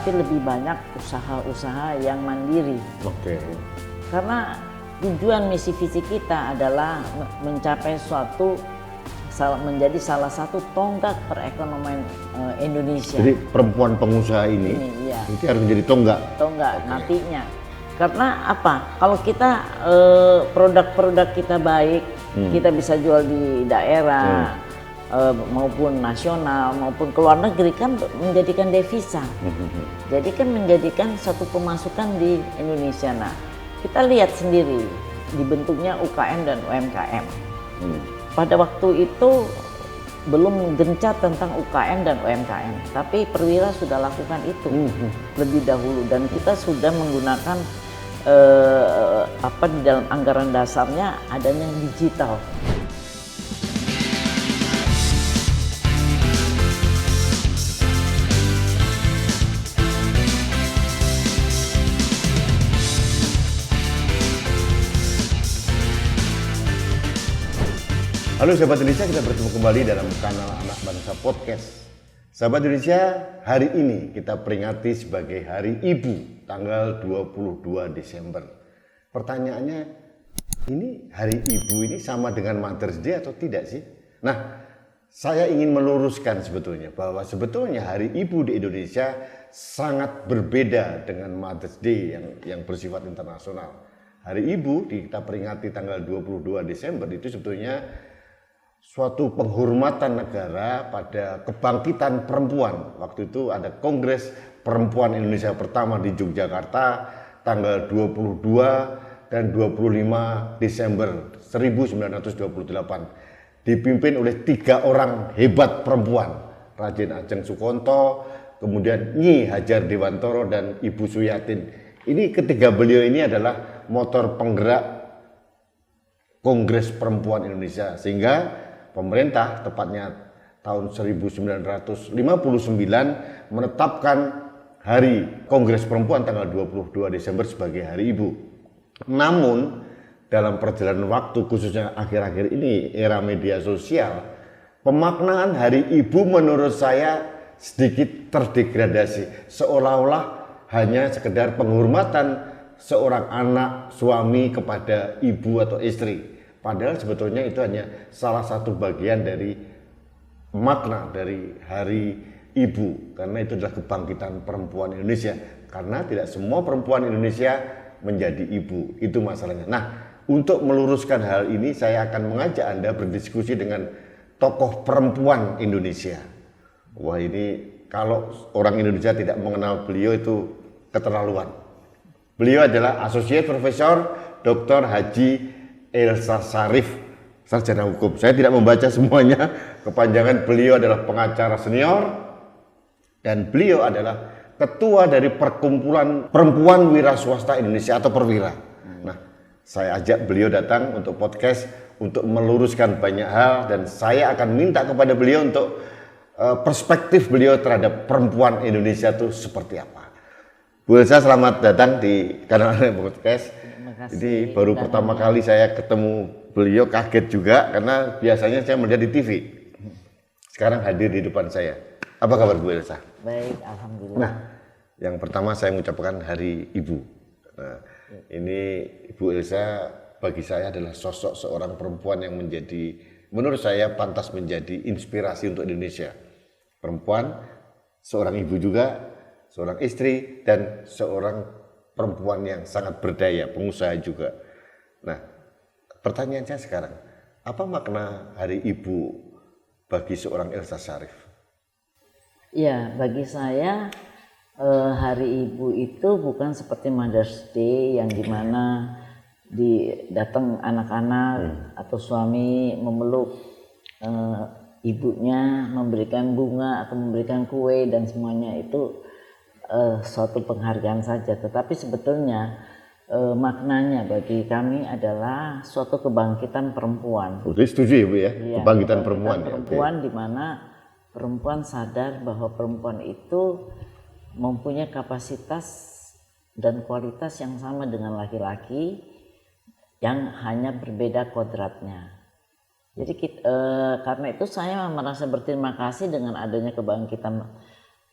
tapi lebih banyak usaha-usaha yang mandiri. Oke. Karena tujuan misi visi kita adalah mencapai menjadi salah satu tonggak perekonomian Indonesia. Jadi perempuan pengusaha ini iya. itu harus menjadi tonggak. Tonggak nantinya. Karena apa? Kalau kita produk-produk kita baik, kita bisa jual di daerah maupun nasional maupun ke luar negeri, kan menjadikan devisa. Jadi kan menjadikan satu pemasukan di Indonesia. Nah, kita lihat sendiri dibentuknya UKM dan UMKM. Pada waktu itu belum gencar tentang UKM dan UMKM, tapi Perwira sudah lakukan itu lebih dahulu, dan kita sudah menggunakan di dalam anggaran dasarnya adanya digital. Halo sahabat Indonesia, kita bertemu kembali dalam kanal Anak Bangsa Podcast. Sahabat Indonesia, hari ini kita peringati sebagai Hari Ibu, tanggal 22 Desember. Pertanyaannya, ini Hari Ibu ini sama dengan Mother's Day atau tidak sih? Nah, saya ingin meluruskan sebetulnya bahwa sebetulnya Hari Ibu di Indonesia sangat berbeda dengan Mother's Day yang bersifat internasional. Hari Ibu kita peringati tanggal 22 Desember itu sebetulnya suatu penghormatan negara pada kebangkitan perempuan. Waktu itu ada Kongres Perempuan Indonesia pertama di Yogyakarta tanggal 22 dan 25 Desember 1928. Dipimpin oleh 3 orang hebat perempuan, Raden Ajeng Sukonto, kemudian Nyi Hajar Dewantoro dan Ibu Suyatin. Ini ketiga beliau ini adalah motor penggerak Kongres Perempuan Indonesia, sehingga pemerintah tepatnya tahun 1959 menetapkan Hari Kongres Perempuan tanggal 22 Desember sebagai Hari Ibu. Namun dalam perjalanan waktu, khususnya akhir-akhir ini era media sosial, pemaknaan Hari Ibu menurut saya sedikit terdegradasi, seolah-olah hanya sekedar penghormatan seorang anak suami kepada ibu atau istri. Padahal sebetulnya itu hanya salah satu bagian dari makna dari Hari Ibu, karena itu adalah kebangkitan perempuan Indonesia. Karena tidak semua perempuan Indonesia menjadi ibu, itu masalahnya. Nah, untuk meluruskan hal ini saya akan mengajak Anda berdiskusi dengan tokoh perempuan Indonesia. Wah, ini kalau orang Indonesia tidak mengenal beliau itu keterlaluan. Beliau adalah Associate Profesor Dr. Haji Elsa Sharif, sarjana hukum. Saya tidak membaca semuanya, kepanjangan. Beliau adalah pengacara senior dan beliau adalah ketua dari Perkumpulan Perempuan Wira Swasta Indonesia atau Perwira. Nah, saya ajak beliau datang untuk podcast untuk meluruskan banyak hal, dan saya akan minta kepada beliau untuk perspektif beliau terhadap perempuan Indonesia itu seperti apa. Bu Elsa, selamat datang di kanal podcast. Jadi baru pertama kali saya ketemu beliau, kaget juga karena biasanya saya melihat di TV. Sekarang hadir di depan saya. Apa kabar Bu Elsa? Baik, alhamdulillah. Nah, yang pertama saya mengucapkan Hari Ibu. Nah, ini Ibu Elsa bagi saya adalah sosok seorang perempuan yang menurut saya pantas menjadi inspirasi untuk Indonesia. Perempuan, seorang ibu juga, seorang istri, dan seorang perempuan yang sangat berdaya, pengusaha juga. Nah, pertanyaan saya sekarang, apa makna Hari Ibu bagi seorang Elsa Sharif? Ya, bagi saya Hari Ibu itu bukan seperti Mother's Day yang dimana datang anak-anak atau suami memeluk ibunya, memberikan bunga atau memberikan kue dan semuanya itu suatu penghargaan saja, tetapi sebetulnya maknanya bagi kami adalah suatu kebangkitan perempuan. Jadi setuju ya Bu ya, kebangkitan perempuan. Perempuan di mana perempuan sadar bahwa perempuan itu mempunyai kapasitas dan kualitas yang sama dengan laki-laki, yang hanya berbeda kodratnya. Jadi karena itu saya merasa berterima kasih dengan adanya kebangkitan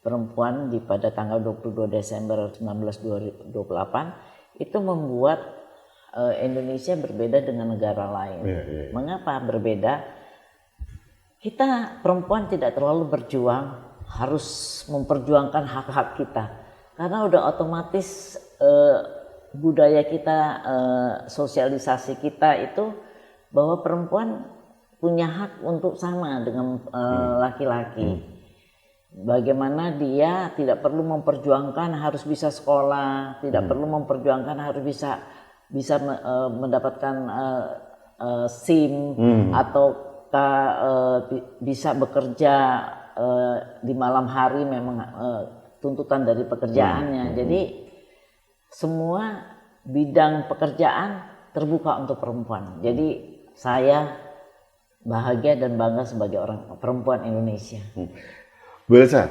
perempuan pada tanggal 22 Desember 1928 itu membuat Indonesia berbeda dengan negara lain. Mengapa berbeda? Kita perempuan tidak terlalu berjuang, harus memperjuangkan hak-hak kita. Karena udah otomatis budaya kita, sosialisasi kita itu bahwa perempuan punya hak untuk sama dengan laki-laki. Bagaimana dia tidak perlu memperjuangkan harus bisa sekolah, tidak perlu memperjuangkan harus bisa mendapatkan SIM atau bisa bekerja di malam hari, memang tuntutan dari pekerjaannya. Jadi semua bidang pekerjaan terbuka untuk perempuan. Jadi saya bahagia dan bangga sebagai orang perempuan Indonesia. Bu Elsa,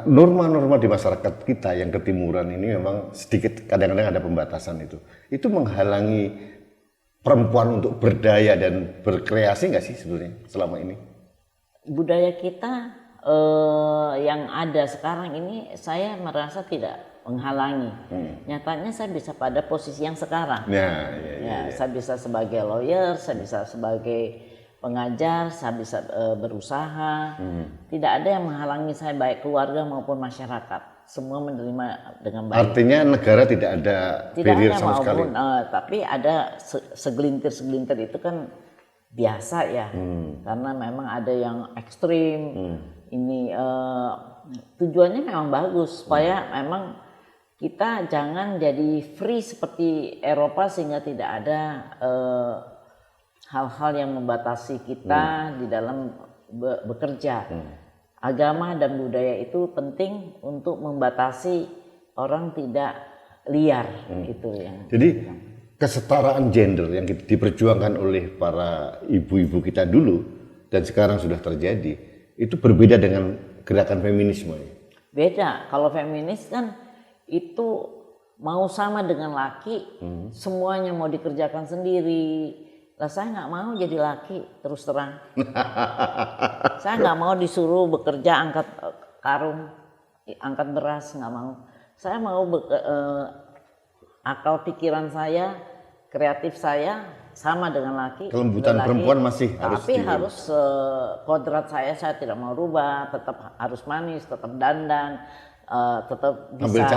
norma-norma di masyarakat kita yang ketimuran ini memang sedikit kadang-kadang ada pembatasan itu. Itu menghalangi perempuan untuk berdaya dan berkreasi nggak sih sebenarnya selama ini? Budaya kita yang ada sekarang ini saya merasa tidak menghalangi. Nyatanya saya bisa pada posisi yang sekarang. Saya bisa sebagai lawyer, saya bisa sebagai pengajar, saya bisa berusaha. Tidak ada yang menghalangi saya, baik keluarga maupun masyarakat. Semua menerima dengan baik. Artinya negara tidak ada barrier sama sekali. Tapi ada segelintir itu kan biasa ya. Karena memang ada yang ekstrim. Ini tujuannya memang bagus supaya memang kita jangan jadi free seperti Eropa sehingga tidak ada hal-hal yang membatasi kita di dalam bekerja. Agama dan budaya itu penting untuk membatasi orang tidak liar. Itu yang. Jadi kesetaraan gender yang diperjuangkan oleh para ibu-ibu kita dulu dan sekarang sudah terjadi, itu berbeda dengan gerakan feminisme. Beda. Kalau feminis kan itu mau sama dengan laki, semuanya mau dikerjakan sendiri. Lah saya nggak mau jadi laki, terus terang. Saya nggak mau disuruh bekerja angkat karung, angkat beras, nggak mau. Saya mau akal pikiran saya, kreatif saya sama dengan laki. Kelembutan perempuan masih harus. Tapi harus kodrat saya tidak mau rubah, tetap harus manis, tetap dandan. Tetap bisa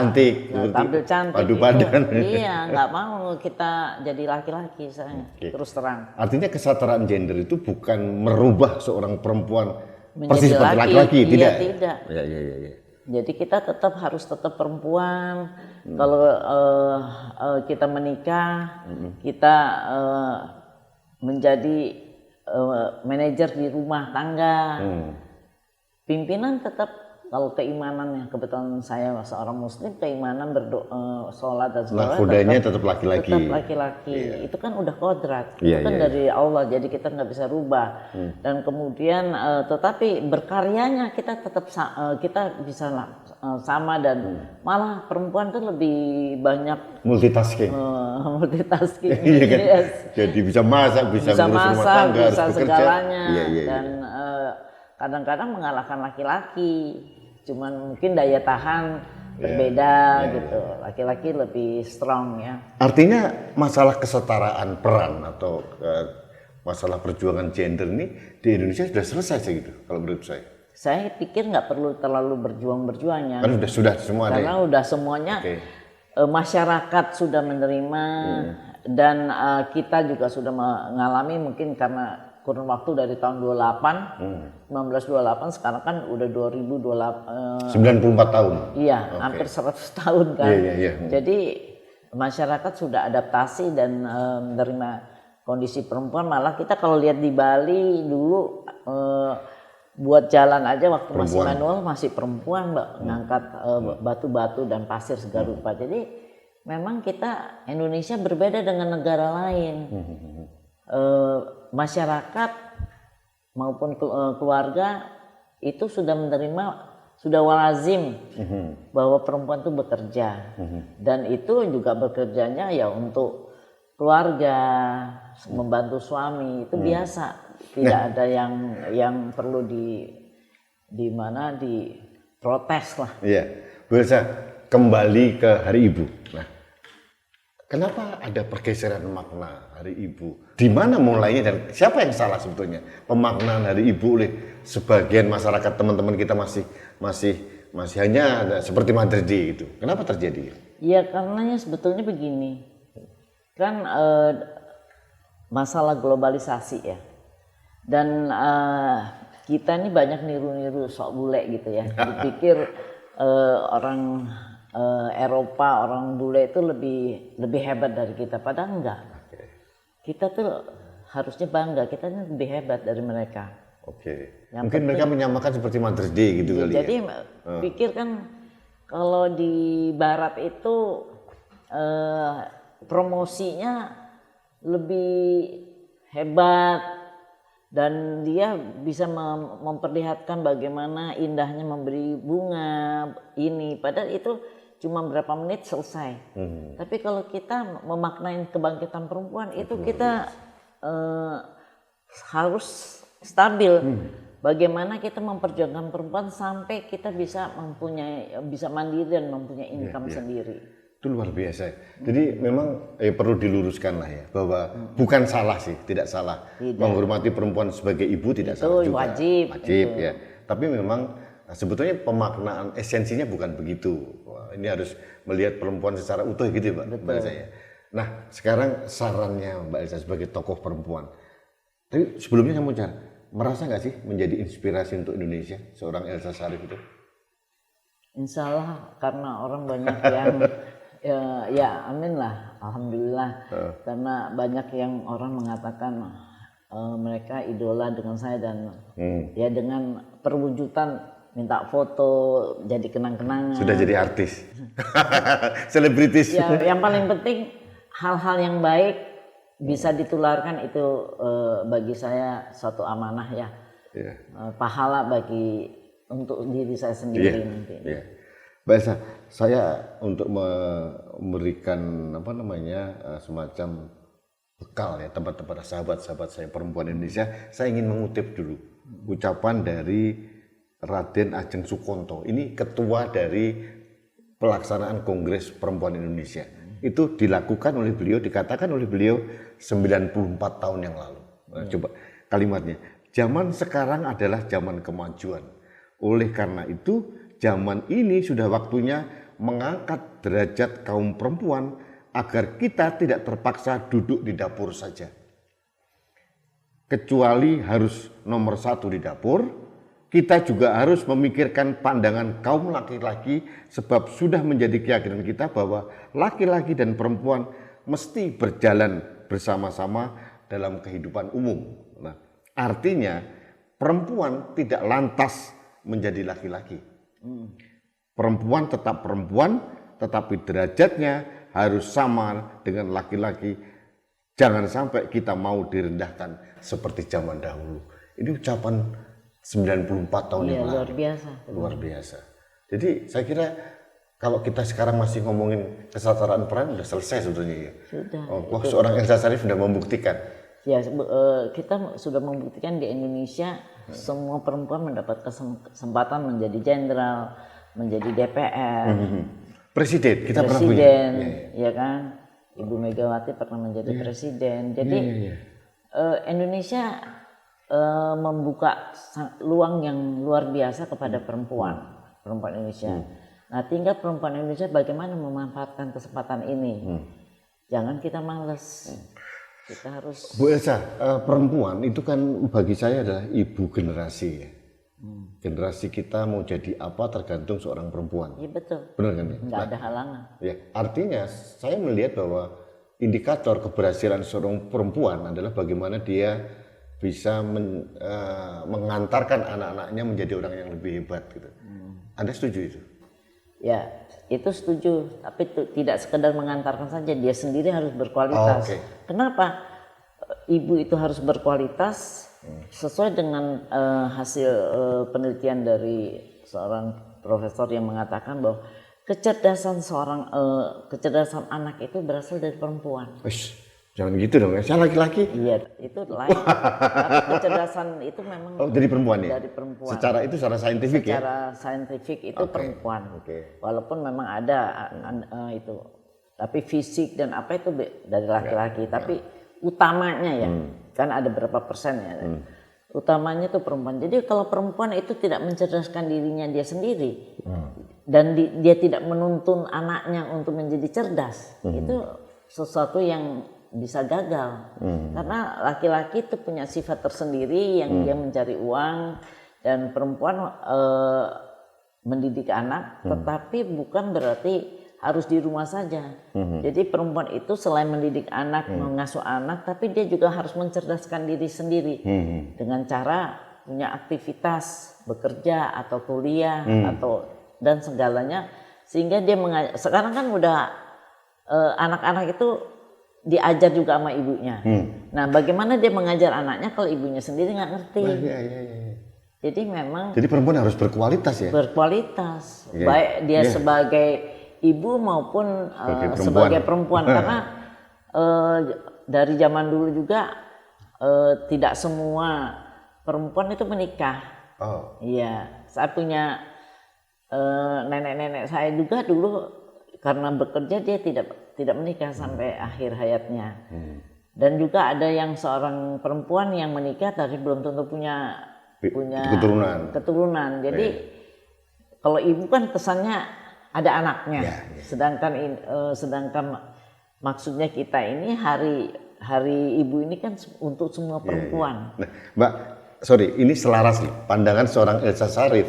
tampil cantik, padu padan. Iya, nggak mau kita jadi laki-laki saya. Terus terang. Artinya kesetaraan gender itu bukan merubah seorang perempuan persis seperti laki-laki, tidak. Tidak. Ya. Jadi kita harus tetap perempuan. Kalau kita menikah, kita menjadi manajer di rumah tangga, pimpinan tetap. Kalau keimanannya, kebetulan saya seorang muslim, keimanan berdoa, sholat dan sebagainya. Nakodanya tetap laki-laki. Tetap laki-laki. Itu kan udah kodrat. Itu kan dari Allah, jadi kita nggak bisa rubah. Dan kemudian, tetapi berkaryanya kita tetap kita bisa sama, dan malah perempuan tuh lebih banyak multitasking. Iya kan? Yes. Jadi bisa masak, bisa ngurus rumah tangga, bisa harus segalanya. Iya. Dan kadang-kadang mengalahkan laki-laki. Cuman mungkin daya tahan berbeda gitu. Laki-laki lebih strong ya. Artinya masalah kesetaraan peran atau masalah perjuangan gender ini di Indonesia sudah selesai sih gitu kalau menurut saya. Saya pikir nggak perlu terlalu berjuang ya. Kan sudah semua ada. Karena udah semuanya masyarakat sudah menerima dan kita juga sudah mengalami, mungkin karena kurun waktu dari tahun 1928 sekarang kan udah 2028 94 tahun. Iya, hampir 100 tahun kan. Iya. Jadi masyarakat sudah adaptasi dan menerima kondisi perempuan. Malah kita kalau lihat di Bali dulu buat jalan aja waktu masih manual masih perempuan ngangkat batu-batu dan pasir segala rupa. Jadi memang kita Indonesia berbeda dengan negara lain. Masyarakat maupun keluarga itu sudah menerima, sudah walazim bahwa perempuan itu bekerja, dan itu juga bekerjanya ya untuk keluarga, membantu suami, itu biasa, tidak ada yang perlu protes lah. Iya, Bu Elsa, kembali ke Hari Ibu. Nah, kenapa ada pergeseran makna Hari Ibu? Di mana mulainya dan siapa yang salah sebetulnya? Pemaknaan Hari Ibu oleh sebagian masyarakat, teman-teman kita masih hanya seperti Mother's Day gitu. Kenapa terjadi? Ya karenanya sebetulnya begini, kan masalah globalisasi ya, dan kita ini banyak niru-niru sok bule gitu ya. Dipikir orang Eropa, orang bule itu lebih hebat dari kita, padahal enggak. Kita tuh harusnya bangga, kita ini lebih hebat dari mereka. Oke. Yang Mungkin mereka menyamakan seperti Mother's Day gitu kali jadi ya. pikir kan kalau di Barat itu promosinya lebih hebat dan dia bisa memperlihatkan bagaimana indahnya memberi bunga ini. Padahal itu cuma berapa menit selesai. Tapi kalau kita memaknai kebangkitan perempuan itu kita harus stabil. Bagaimana kita memperjuangkan perempuan sampai kita bisa mandiri dan mempunyai income sendiri. Itu luar biasa. Jadi memang perlu diluruskan lah ya bahwa bukan salah sih, tidak salah menghormati perempuan sebagai ibu, tidak itu salah juga. wajib ya. Tapi memang sebetulnya pemaknaan esensinya bukan begitu. Wah, ini harus melihat perempuan secara utuh gitu ya, Mbak Elsa ya. Nah, sekarang sarannya Mbak Elsa sebagai tokoh perempuan. Tapi sebelumnya kamu merasa nggak sih menjadi inspirasi untuk Indonesia seorang Elsa Sharif itu? Insya Allah karena orang banyak yang ya amin lah, alhamdulillah. Karena banyak yang orang mengatakan mereka idola dengan saya dan ya dengan perwujudan minta foto jadi kenang-kenangan. Sudah jadi artis, selebritis. Ya, yang paling penting hal-hal yang baik bisa ditularkan itu bagi saya suatu amanah ya, pahala untuk diri saya sendiri nanti. Mbak Elsa, saya untuk memberikan semacam bekal ya tempat-tempat sahabat-sahabat saya perempuan Indonesia, saya ingin mengutip dulu ucapan dari Raden Ajeng Sukonto. Ini ketua dari pelaksanaan Kongres Perempuan Indonesia. Itu dilakukan oleh beliau, dikatakan oleh beliau 94 tahun yang lalu. Nah, coba kalimatnya, zaman sekarang adalah zaman kemajuan. Oleh karena itu, zaman ini sudah waktunya mengangkat derajat kaum perempuan agar kita tidak terpaksa duduk di dapur saja. Kecuali harus nomor satu di dapur, kita juga harus memikirkan pandangan kaum laki-laki sebab sudah menjadi keyakinan kita bahwa laki-laki dan perempuan mesti berjalan bersama-sama dalam kehidupan umum. Nah, artinya perempuan tidak lantas menjadi laki-laki. Perempuan tetap perempuan, tetapi derajatnya harus sama dengan laki-laki. Jangan sampai kita mau direndahkan seperti zaman dahulu. Ini ucapan 94 tahun yang lalu. Luar biasa. Luar biasa. Jadi saya kira kalau kita sekarang masih ngomongin kesetaraan peran sudah selesai sebetulnya ya. Sudah. Wah, seorang Elsa Sharif sudah membuktikan. Ya, kita sudah membuktikan di Indonesia semua perempuan mendapat kesempatan menjadi jenderal, menjadi DPR. Presiden, kita pernah punya. Ya kan? Ibu Megawati pernah menjadi presiden. Jadi Indonesia membuka luang yang luar biasa kepada perempuan Indonesia. Nah, tinggal perempuan Indonesia bagaimana memanfaatkan kesempatan ini. Jangan kita malas. Kita harus. Bu Elsa, perempuan itu kan bagi saya adalah ibu generasi ya. Generasi kita mau jadi apa tergantung seorang perempuan. Iya betul. Benar kan ya? Nggak ada halangan. Ya, artinya saya melihat bahwa indikator keberhasilan seorang perempuan adalah bagaimana dia bisa mengantarkan anak-anaknya menjadi orang yang lebih hebat gitu. Anda setuju itu? Ya, itu setuju. Tapi tidak sekedar mengantarkan saja, dia sendiri harus berkualitas. Kenapa? Ibu itu harus berkualitas sesuai dengan hasil penelitian dari seorang profesor yang mengatakan bahwa kecerdasan anak itu berasal dari perempuan. Jangan gitu dong, saya laki-laki. Iya, itu lain. Tapi kecerdasan itu memang dari perempuan ya? Dari perempuan. Secara saintifik ya? Secara saintifik itu perempuan. Walaupun memang ada itu. Tapi fisik dan apa itu dari laki-laki. Tapi utamanya ya, kan ada berapa persen ya. Utamanya itu perempuan. Jadi kalau perempuan itu tidak mencerdaskan dirinya dia sendiri. Dan dia tidak menuntun anaknya untuk menjadi cerdas. Itu sesuatu yang bisa gagal. Karena laki-laki itu punya sifat tersendiri yang dia mencari uang. Dan perempuan mendidik anak, tetapi bukan berarti harus di rumah saja. Jadi perempuan itu selain mendidik anak, mengasuh anak, tapi dia juga harus mencerdaskan diri sendiri dengan cara punya aktivitas, bekerja atau kuliah dan segalanya, sehingga dia sekarang kan udah anak-anak itu diajar juga sama ibunya. Nah, bagaimana dia mengajar anaknya kalau ibunya sendiri nggak ngerti? Jadi memang. Jadi perempuan harus berkualitas ya? Berkualitas, baik dia sebagai ibu maupun sebagai perempuan. Karena dari zaman dulu juga tidak semua perempuan itu menikah. Iya, saya punya nenek-nenek saya juga dulu karena bekerja dia tidak menikah sampai akhir hayatnya. Dan juga ada yang seorang perempuan yang menikah tapi belum tentu punya keturunan. Jadi kalau ibu kan kesannya ada anaknya. Sedangkan maksudnya kita ini hari ibu ini kan untuk semua perempuan. Nah, Mbak, sorry, ini selaras nih pandangan seorang Elsa Sharif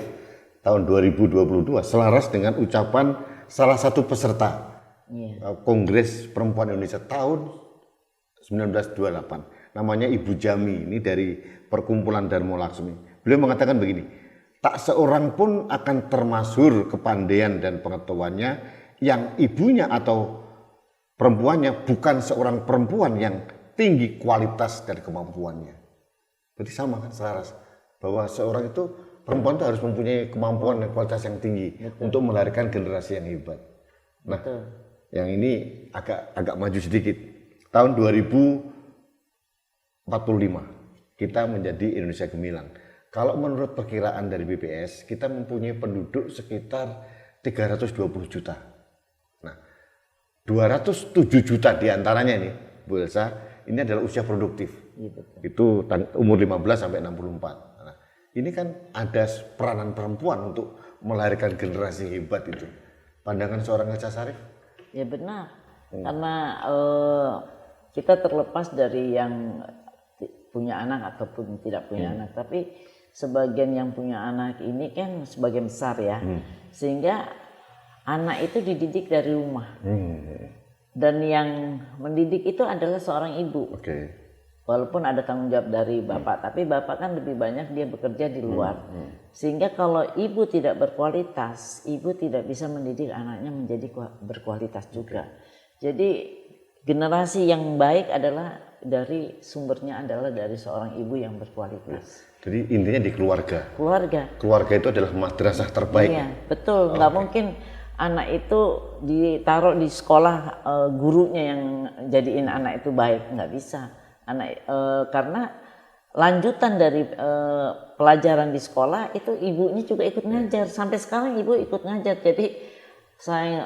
tahun 2022 selaras dengan ucapan salah satu peserta Kongres Perempuan Indonesia tahun 1928. Namanya Ibu Jami, ini dari Perkumpulan Dharma Laksmi. Beliau mengatakan begini, tak seorang pun akan termasuk kepandaian dan pengetahuannya yang ibunya atau perempuannya bukan seorang perempuan yang tinggi kualitas dan kemampuannya. Jadi sama kan selaras, bahwa seorang itu perempuan itu harus mempunyai kemampuan dan kualitas yang tinggi untuk melahirkan generasi yang hebat. Nah, yang ini agak maju sedikit. Tahun 2045 kita menjadi Indonesia Gemilang. Kalau menurut perkiraan dari BPS, kita mempunyai penduduk sekitar 320 juta. Nah, 207 juta diantaranya ini, Bu Elsa, ini adalah usia produktif. Itu umur 15 sampai 64. Nah, ini kan ada peranan perempuan untuk melahirkan generasi hebat itu. Pandangan seorang Elsa Sharif? Ya benar, karena kita terlepas dari yang punya anak ataupun tidak punya anak, tapi sebagian yang punya anak ini kan sebagian besar ya, sehingga anak itu dididik dari rumah, dan yang mendidik itu adalah seorang ibu. Walaupun ada tanggung jawab dari bapak, tapi bapak kan lebih banyak dia bekerja di luar, sehingga kalau ibu tidak berkualitas, ibu tidak bisa mendidik anaknya menjadi berkualitas juga. Jadi generasi yang baik adalah dari sumbernya adalah dari seorang ibu yang berkualitas. Jadi intinya di keluarga. Keluarga itu adalah madrasah terbaik. Iya, betul. Nggak mungkin anak itu ditaruh di sekolah gurunya yang jadiin anak itu baik, nggak bisa. Karena lanjutan dari pelajaran di sekolah itu ibunya juga ikut ngajar. Sampai sekarang ibu ikut ngajar. Jadi saya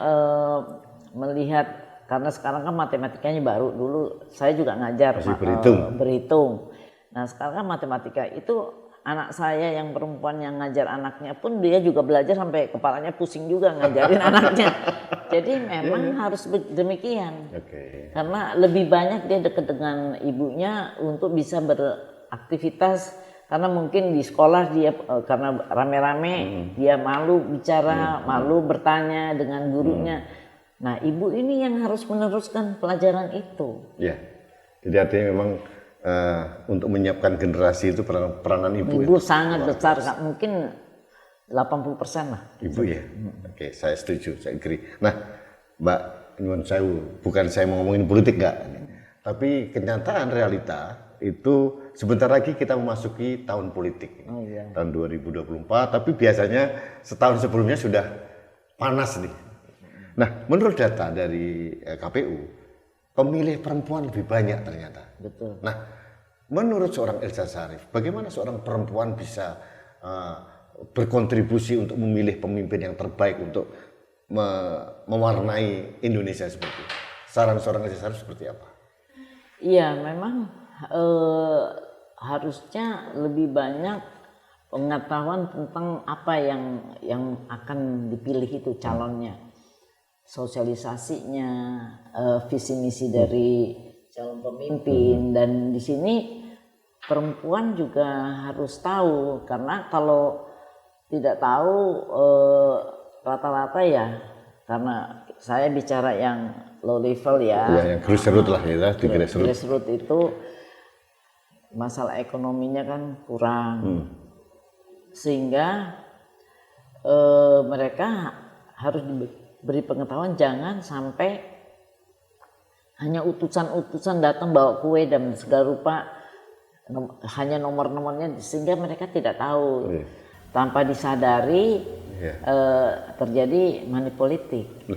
melihat, karena sekarang kan matematikanya baru, dulu saya juga ngajar berhitung. Nah sekarang kan matematika itu anak saya yang perempuan yang ngajar anaknya pun dia juga belajar sampai kepalanya pusing juga ngajarin anaknya. Jadi memang harus demikian. Karena lebih banyak dia dekat dengan ibunya untuk bisa beraktivitas, karena mungkin di sekolah dia karena rame-rame dia malu bicara, malu bertanya dengan gurunya. Nah, ibu ini yang harus meneruskan pelajaran itu. Ya, jadi artinya memang untuk menyiapkan generasi itu peranan ibu. Ibu sangat besar, mungkin 80% lah. Ibu ya. Oke, saya setuju, saya agree. Nah, Mbak Nyuwun Sewu, bukan saya mau ngomongin politik enggak, tapi kenyataan realita itu sebentar lagi kita memasuki tahun politik. Tahun 2024, tapi biasanya setahun sebelumnya sudah panas nih. Nah, menurut data dari KPU, pemilih perempuan lebih banyak ternyata. Betul. Nah, menurut seorang Elsa Sharif, bagaimana seorang perempuan bisa berkontribusi untuk memilih pemimpin yang terbaik untuk mewarnai Indonesia seperti itu? Saran seorang Elsa Sharif seperti apa? Iya, memang harusnya lebih banyak pengetahuan tentang apa yang akan dipilih itu calonnya, sosialisasinya, visi misi dari calon pemimpin, dan di sini perempuan juga harus tahu, karena kalau tidak tahu rata-rata ya, karena saya bicara yang low level ya, yang grassroots lah ya, di grassroots itu masalah ekonominya kan kurang, sehingga mereka harus diberi pengetahuan, jangan sampai hanya utusan-utusan datang bawa kue dan segala rupa, hanya nomor-nomornya, sehingga mereka tidak tahu. Tanpa disadari terjadi manipolitik.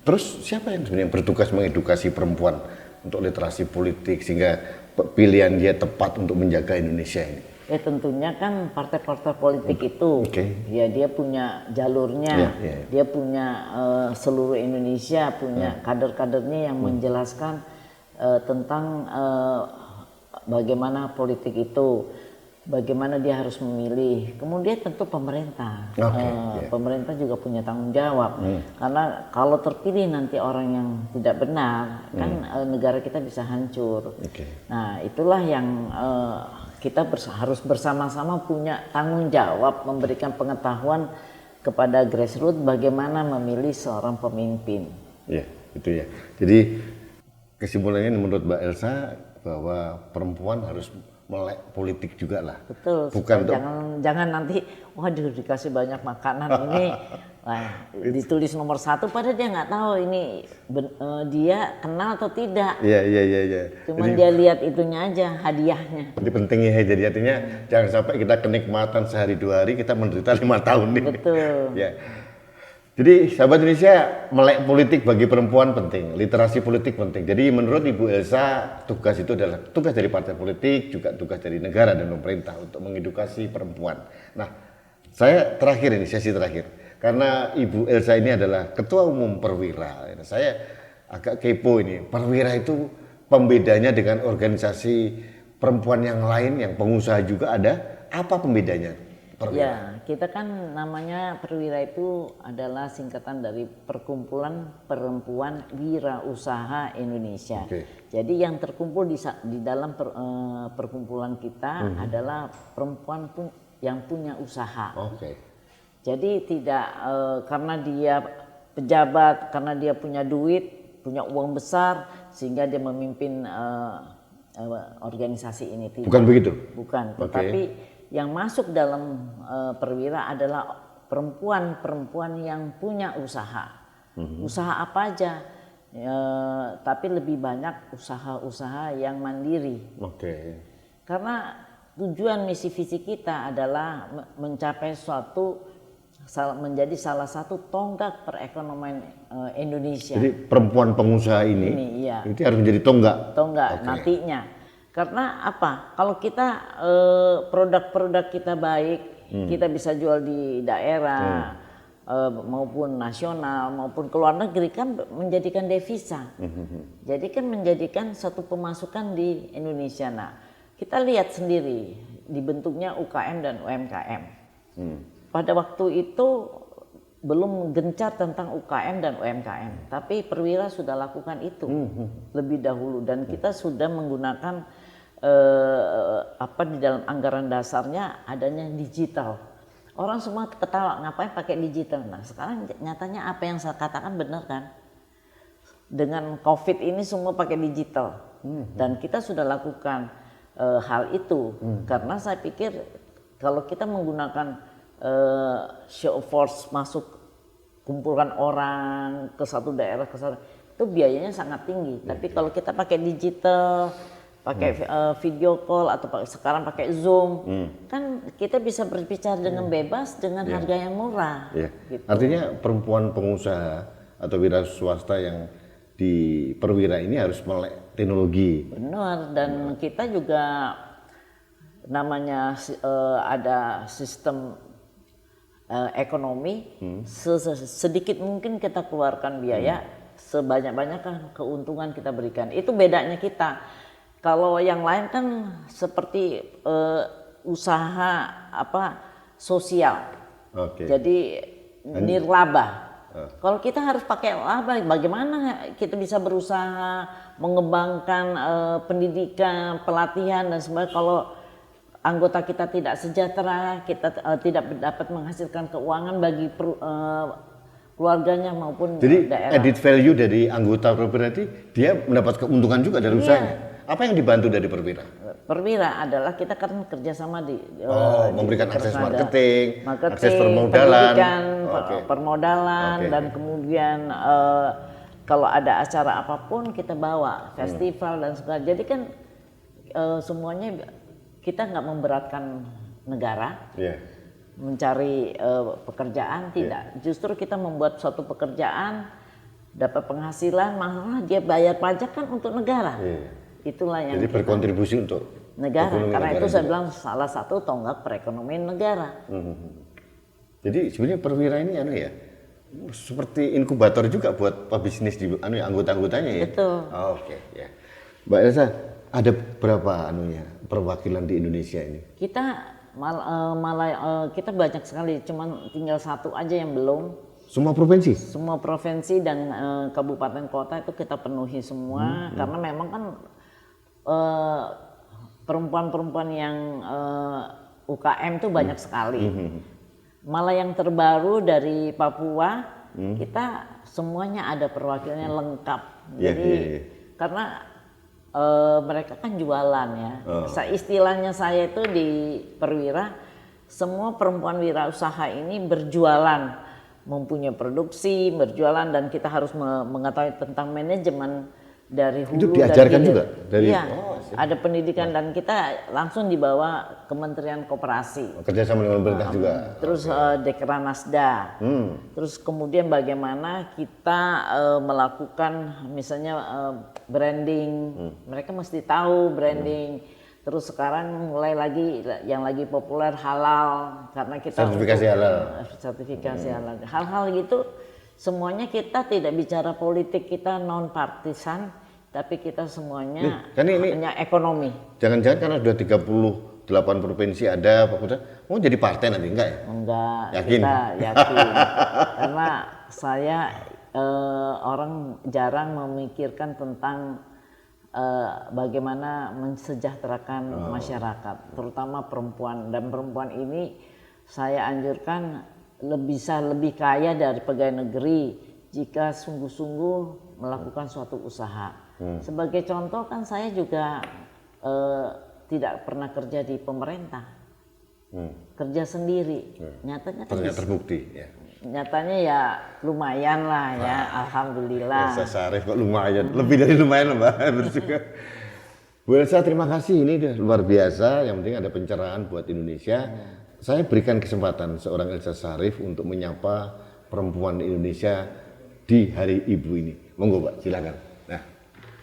Terus siapa yang sebenarnya bertugas mengedukasi perempuan untuk literasi politik sehingga pilihan dia tepat untuk menjaga Indonesia ini? Ya tentunya kan partai-partai politik itu, ya dia punya jalurnya, dia punya seluruh Indonesia, punya kader-kadernya yang menjelaskan tentang bagaimana politik itu, bagaimana dia harus memilih. Kemudian tentu pemerintah, pemerintah juga punya tanggung jawab, karena kalau terpilih nanti orang yang tidak benar, kan negara kita bisa hancur. Nah itulah yang kita harus bersama-sama punya tanggung jawab, memberikan pengetahuan kepada grassroots bagaimana memilih seorang pemimpin. Ya, itu ya. Jadi kesimpulannya menurut Mbak Elsa bahwa perempuan harus melek politik juga lah. Betul. Bukan jangan nanti, waduh dikasih banyak makanan ini, ditulis nomor 1, padahal dia nggak tahu ini dia kenal atau tidak. Iya. Cuman dia lihat itunya aja, hadiahnya. Jadi pentingnya ya, jadi artinya jangan sampai kita kenikmatan sehari 2 hari, kita menderita 5 tahun nih. Betul. Ya. Jadi sahabat Indonesia, melek politik bagi perempuan penting, literasi politik penting. Jadi menurut Ibu Elsa, tugas itu adalah tugas dari partai politik, juga tugas dari negara dan pemerintah untuk mengedukasi perempuan. Nah, saya terakhir ini, sesi terakhir, karena Ibu Elsa ini adalah Ketua Umum Perwira. Saya agak kepo ini, Perwira itu pembedanya dengan organisasi perempuan yang lain, yang pengusaha juga ada, apa pembedanya? Perwira. Ya, kita kan namanya Perwira itu adalah singkatan dari Perkumpulan Perempuan Wirausaha Indonesia. Jadi yang terkumpul di dalam perkumpulan kita adalah perempuan yang punya usaha. Jadi tidak karena dia pejabat, karena dia punya duit, punya uang besar, sehingga dia memimpin organisasi ini. Tidak. Bukan begitu? Bukan, tetapi yang masuk dalam Perwira adalah perempuan-perempuan yang punya usaha. Usaha apa aja, tapi lebih banyak usaha-usaha yang mandiri. Karena tujuan misi visi kita adalah mencapai menjadi salah satu tonggak perekonomian Indonesia. Jadi perempuan pengusaha ini itu harus menjadi tonggak. Nantinya. Karena apa? Kalau kita produk-produk kita baik, kita bisa jual di daerah maupun nasional maupun ke luar negeri, kan menjadikan devisa. Jadi kan menjadikan satu pemasukan di Indonesia. Nah, kita lihat sendiri dibentuknya UKM dan UMKM. Pada waktu itu belum gencar tentang UKM dan UMKM, tapi Perwira sudah lakukan itu lebih dahulu, dan kita sudah menggunakan di dalam anggaran dasarnya adanya digital. Orang semua ketawa, ngapain pakai digital? Nah sekarang nyatanya apa yang saya katakan benar kan? Dengan COVID ini semua pakai digital, dan kita sudah lakukan hal itu karena saya pikir kalau kita menggunakan show force, masuk kumpulkan orang ke satu daerah ke satu, itu biayanya sangat tinggi. Tapi kalau kita pakai digital, pakai video call atau sekarang pakai Zoom, kan kita bisa berbicara dengan bebas dengan harga yang murah. Gitu. Artinya perempuan pengusaha atau wira swasta yang di perwira ini harus melek teknologi. Benar, dan kita juga namanya ada sistem ekonomi, sedikit mungkin kita keluarkan biaya, sebanyak-banyaknya keuntungan kita berikan. Itu bedanya kita. Kalau yang lain kan seperti usaha sosial, jadi nirlaba. Kalau kita harus pakai laba, bagaimana kita bisa berusaha mengembangkan pendidikan, pelatihan dan sebagainya kalau anggota kita tidak sejahtera, kita tidak dapat menghasilkan keuangan bagi keluarganya maupun jadi daerah. Added value dari anggota perwira berarti dia mendapat keuntungan juga dari usahanya. Apa yang dibantu dari perwira? Perwira adalah kita kan kerjasama memberikan akses marketing, akses permodalan, permodalan dan kemudian kalau ada acara apapun kita bawa festival dan sebagainya. Jadi kan semuanya kita nggak memberatkan negara mencari pekerjaan, tidak. Justru kita membuat suatu pekerjaan dapat penghasilan, malah dia bayar pajak kan untuk negara. Itulah yang jadi berkontribusi untuk negara, karena itu saya bilang salah satu tonggak perekonomian negara. Jadi sebenarnya perwira ini seperti inkubator juga buat pebisnis di anggota-anggotanya ya. Betul. Ya. Mbak Elsa, ada berapa perwakilan di Indonesia ini? Kita malah kita banyak sekali, cuman tinggal satu aja yang belum. Semua provinsi? Semua provinsi dan kabupaten kota itu kita penuhi semua karena memang kan perempuan-perempuan yang UKM itu banyak sekali. Malah yang terbaru dari Papua kita semuanya ada perwakilannya lengkap. Jadi karena mereka kan jualan ya. Istilahnya saya itu di perwira, semua perempuan wirausaha ini berjualan, mempunyai produksi, berjualan, dan kita harus mengetahui tentang manajemen dari hulu. Itu diajarkan juga dari ada pendidikan dan kita langsung dibawa Kementerian Koperasi. Kerjasama dengan pemerintah juga. Terus Dekranasda. Terus kemudian bagaimana kita melakukan misalnya branding. Mereka mesti tahu branding. Terus sekarang mulai lagi yang lagi populer halal karena kita sertifikasi halal. Hal-hal gitu semuanya kita tidak bicara politik, kita non partisan. Tapi kita semuanya hanya ekonomi. Jangan-jangan karena sudah 38 provinsi ada, mau jadi partai nanti enggak ya? Enggak, yakin? Kita yakin. Karena saya orang jarang memikirkan tentang bagaimana mensejahterakan masyarakat, terutama perempuan. Dan perempuan ini saya anjurkan bisa lebih kaya dari pegawai negeri jika sungguh-sungguh melakukan suatu usaha. Sebagai contoh kan saya juga tidak pernah kerja di pemerintah, kerja sendiri. Nyatanya ternyata terbukti ya. Nyatanya ya lumayan lah ya, alhamdulillah. Elsa Sarif kok lumayan, lebih dari lumayan Mbak. Bu Elsa, terima kasih, ini luar biasa. Yang penting ada pencerahan buat Indonesia. Saya berikan kesempatan seorang Elsa Sarif untuk menyapa perempuan Indonesia di Hari Ibu ini. Monggo Pak, silakan.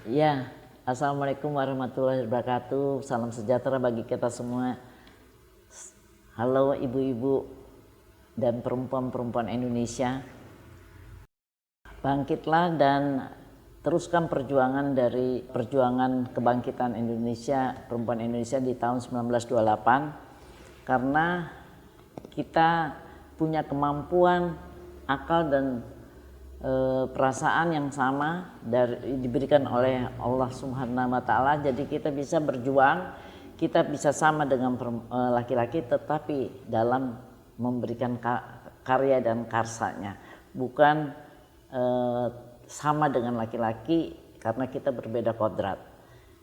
Ya, assalamualaikum warahmatullahi wabarakatuh. Salam sejahtera bagi kita semua. Halo ibu-ibu dan perempuan-perempuan Indonesia. Bangkitlah dan teruskan perjuangan dari perjuangan kebangkitan Indonesia, perempuan Indonesia di tahun 1928. Karena kita punya kemampuan, akal dan perasaan yang sama diberikan oleh Allah Subhanahu wa Ta'ala. Jadi kita bisa berjuang, kita bisa sama dengan laki-laki, tetapi dalam memberikan karya dan karsanya, bukan sama dengan laki-laki karena kita berbeda kodrat.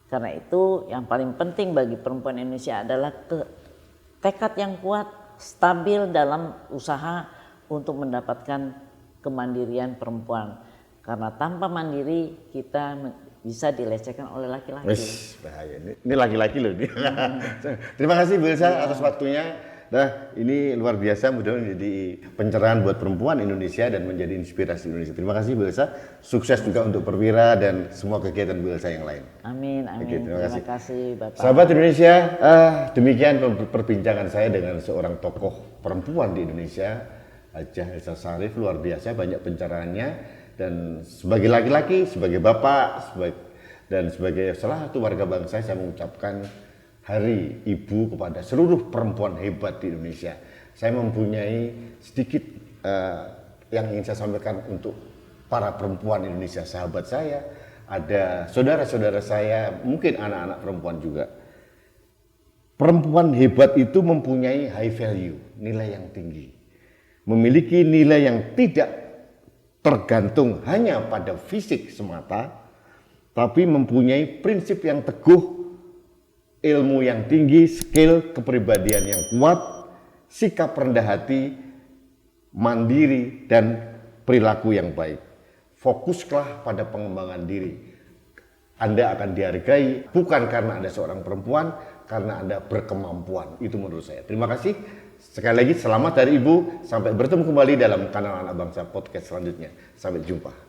Karena itu yang paling penting bagi perempuan Indonesia adalah tekad yang kuat, stabil dalam usaha untuk mendapatkan kemandirian perempuan, karena tanpa mandiri kita bisa dilecehkan oleh laki-laki. Bahaya, ini laki-laki loh. Terima kasih Bu Elsa atas waktunya. Nah, ini luar biasa, mudah-mudahan menjadi pencerahan buat perempuan Indonesia dan menjadi inspirasi Indonesia. Terima kasih Bu Elsa, sukses juga untuk Perwira dan semua kegiatan Bu Elsa yang lain. Amin, amin. Oke, terima kasih Bapak. Sahabat Indonesia, demikian perbincangan saya dengan seorang tokoh perempuan di Indonesia, Hajah Elsa Syarif, luar biasa, banyak pencerahannya. Dan sebagai laki-laki, sebagai bapak, dan sebagai salah satu warga bangsa, saya mengucapkan Hari Ibu kepada seluruh perempuan hebat di Indonesia. Saya mempunyai sedikit yang ingin saya sampaikan untuk para perempuan Indonesia, sahabat saya, ada saudara-saudara saya, mungkin anak-anak perempuan juga. Perempuan hebat itu mempunyai high value, nilai yang tinggi. Memiliki nilai yang tidak tergantung hanya pada fisik semata, tapi mempunyai prinsip yang teguh, ilmu yang tinggi, skill, kepribadian yang kuat, sikap rendah hati, mandiri, dan perilaku yang baik. Fokuslah pada pengembangan diri. Anda akan dihargai bukan karena Anda seorang perempuan, karena Anda berkemampuan. Itu menurut saya. Terima kasih. Sekali lagi selamat Hari Ibu. Sampai bertemu kembali dalam kanal Anak Bangsa Podcast selanjutnya. Sampai jumpa.